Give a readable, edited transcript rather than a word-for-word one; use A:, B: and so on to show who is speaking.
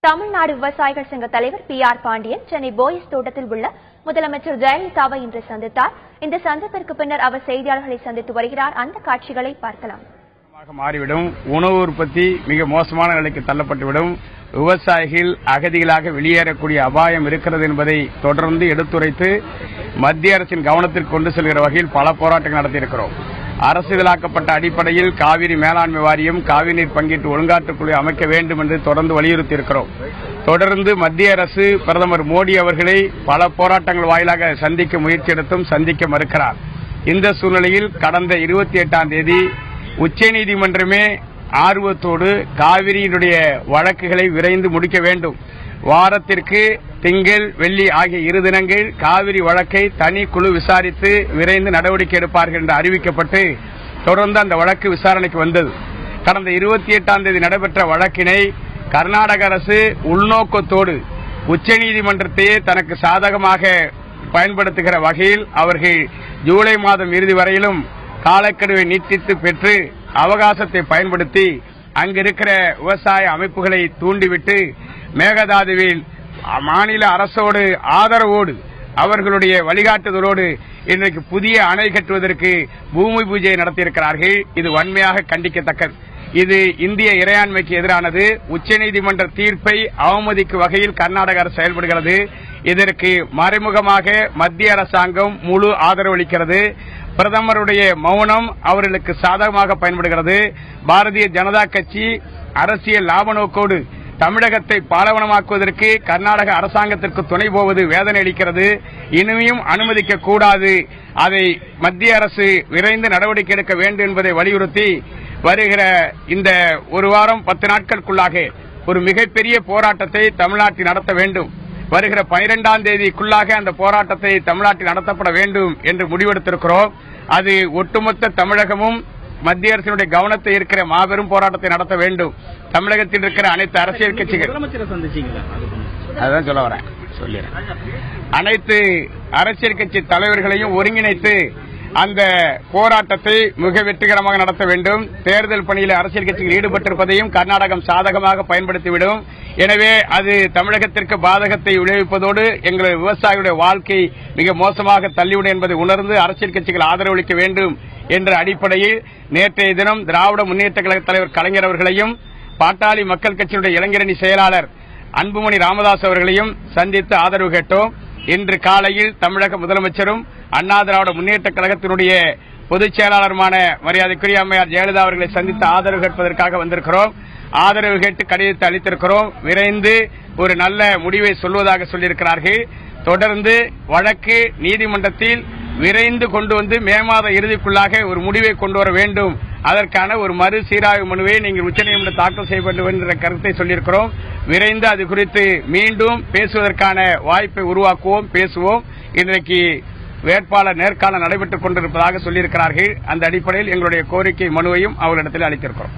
A: தமிழ்நாடு விவசாயிகள் சங்க தலைவர் PR பாண்டியன் சென்னை போயஸ் தோட்டத்தில் உள்ள முதலமைச்சர் ஜெயலலிதாவை இன்று சந்தித்தார். இந்த சந்திப்பிற்கு பின்னர் அவர் செய்தியாளர்களை சந்தித்து வருகிறார். அந்த காட்சிகளை பார்க்கலாம்.
B: மாறிவிடும், உணவு உற்பத்தி மிக மோசமான நிலைக்கு தள்ளப்பட்டுவிடும், விவசாயிகள் அகதிகளாக வெளியேறக்கூடிய அபாயம் இருக்கிறது என்பதை தொடர்ந்து எடுத்துரைத்து மத்திய அரசின் கவனத்திற்கு கொண்டு செல்கிற வகையில் பல போராட்டங்கள் நடத்தியிருக்கிறோம். அரசியலாக்கப்பட்ட அடிப்படையில் காவிரி மேலாண்மை வாரியம், காவிரி நீர் பங்கீட்டு ஒழுங்காற்றுக்குழு அமைக்க வேண்டும் என்று தொடர்ந்து வலியுறுத்தி இருக்கிறோம். தொடர்ந்து மத்திய அரசு பிரதமர் மோடி அவர்களை பல போராட்டங்கள் வாயிலாக சந்திக்க முயற்சி எடுத்தும் சந்திக்க மறுக்கிறார். இந்த சூழ்நிலையில் கடந்த 28ஆம் தேதி உச்சநீதிமன்றமே ஆர்வத்தோடு காவிரியினுடைய வழக்குகளை விரைந்து முடிக்க வேண்டும், வாரத்திற்கு திங்கள் வெள்ளி ஆகிய 2 தினங்கள் காவிரி வழக்கை தனி குழு விசாரித்து விரைந்து நடவடிக்கை எடுப்பார்கள் என்று அறிவிக்கப்பட்டு தொடர்ந்து அந்த வழக்கு விசாரணைக்கு வந்தது. கடந்த 28ஆம் தேதி நடைபெற்ற வழக்கினை கர்நாடக அரசு உள்நோக்கத்தோடு உச்சநீதிமன்றத்தையே தனக்கு சாதகமாக பயன்படுத்துகிற வகையில் அவர்கள் ஜூலை மாதம் இறுதி வரையிலும் காலக்கெடுவை நீட்டித்து பெற்று அவகாசத்தை பயன்படுத்தி அங்கிருக்கிற விவசாய அமைப்புகளை தூண்டிவிட்டு மேகதாதுவில் மாநில அரசோடு ஆதரவோடு அவர்களுடைய வழிகாட்டுதலோடு இன்றைக்கு புதிய அணை கட்டுவதற்கு பூமி பூஜையை நடத்தியிருக்கிறார்கள். இது வன்மையாக கண்டிக்கத்தக்கது. இது இந்திய இறையாண்மைக்கு எதிரானது. உச்சநீதிமன்ற தீர்ப்பை அவமதிக்கும் வகையில் கர்நாடக அரசு செயல்படுகிறது. இதற்கு மறைமுகமாக மத்திய அரசாங்கம் முழு ஆதரவு அளிக்கிறது. பிரதமருடைய மௌனம் அவர்களுக்கு சாதகமாக பயன்படுகிறது. பாரதிய ஜனதா கட்சி அரசியல் லாப நோக்கோடு தமிழகத்தை பாலைவனமாக்குவதற்கு கர்நாடக அரசாங்கத்திற்கு துணை போவது வேதனை அளிக்கிறது. இனியும் அனுமதிக்க கூடாது. அதை மத்திய அரசு விரைந்து நடவடிக்கை எடுக்க வேண்டும் என்பதை வலியுறுத்தி வருகிற இந்த ஒரு வாரம் 10 நாட்களுக்குள்ளாக ஒரு மிகப்பெரிய போராட்டத்தை தமிழ்நாட்டில் நடத்த வேண்டும். வருகிற 12ஆம் தேதிக்குள்ளாக அந்த போராட்டத்தை தமிழ்நாட்டில் நடத்தப்பட வேண்டும் என்று முடிவெடுத்திருக்கிறோம். அது ஒட்டுமொத்த தமிழகமும் மத்திய அரசினுடைய கவனத்தை இருக்கிற மாபெரும் போராட்டத்தை நடத்த வேண்டும். தமிழகத்தில் இருக்கிற அனைத்து அரசியல் கட்சிகள், அதான் சொல்ல வரேன், அனைத்து அரசியல் கட்சி தலைவர்களையும் ஒருங்கிணைத்து அந்த போராட்டத்தை மிக வெற்றிகரமாக நடத்த வேண்டும். தேர்தல் பணியில் அரசியல் கட்சிகள் ஈடுபட்டிருப்பதையும் கர்நாடகம் சாதகமாக பயன்படுத்திவிடும். எனவே அது தமிழகத்திற்கு பாதகத்தை விளைவிப்பதோடு எங்களுடைய விவசாயிகளுடைய வாழ்க்கை மிக மோசமாக தள்ளிவிடும் என்பதை உணர்ந்து அரசியல் கட்சிகள் ஆதரவளிக்க வேண்டும் என்ற அடிப்படையில் நேற்றைய தினம் திராவிட முன்னேற்ற கழக தலைவர் கலைஞர் அவர்களையும் பாட்டாளி மக்கள் கட்சியினுடைய இளைஞரணி செயலாளர் அன்புமணி ராமதாஸ் அவர்களையும் சந்தித்து ஆதரவு கேட்டோம். இன்று காலையில் தமிழக முதலமைச்சரும் அண்ணா திராவிட முன்னேற்ற கழகத்தினுடைய பொதுச் செயலாளருமான மரியாதைக்குரிய அம்மையார் ஜெயலலிதா அவர்களை சந்தித்து ஆதரவு கேட்பதற்காக வந்திருக்கிறோம். ஆதரவு கேட்டு கடிதத்தை அளித்திருக்கிறோம். விரைந்து ஒரு நல்ல முடிவை சொல்வதாக சொல்லியிருக்கிறார்கள். தொடர்ந்து வழக்கு நீதிமன்றத்தில் விரைந்து கொண்டு வந்து மே மாத இறுதிக்குள்ளாக ஒரு முடிவை கொண்டு வர வேண்டும். அதற்கான ஒரு மறு சீராய்வு மனுவை நீங்கள் உச்சநீதிமன்றம் தாக்கல் செய்ய வேண்டும் என்ற கருத்தை சொல்லியிருக்கிறோம். விரைந்து அது குறித்து மீண்டும் பேசுவதற்கான வாய்ப்பை உருவாக்குவோம், பேசுவோம். இன்றைக்கு வேட்பாளர் நேர்காணல் நடைபெற்றுக் கொண்டிருப்பதாக சொல்லியிருக்கிறார்கள். அந்த அடிப்படையில் எங்களுடைய கோரிக்கை மனுவையும் அவர்களிடத்தில் அளித்திருக்கிறோம்.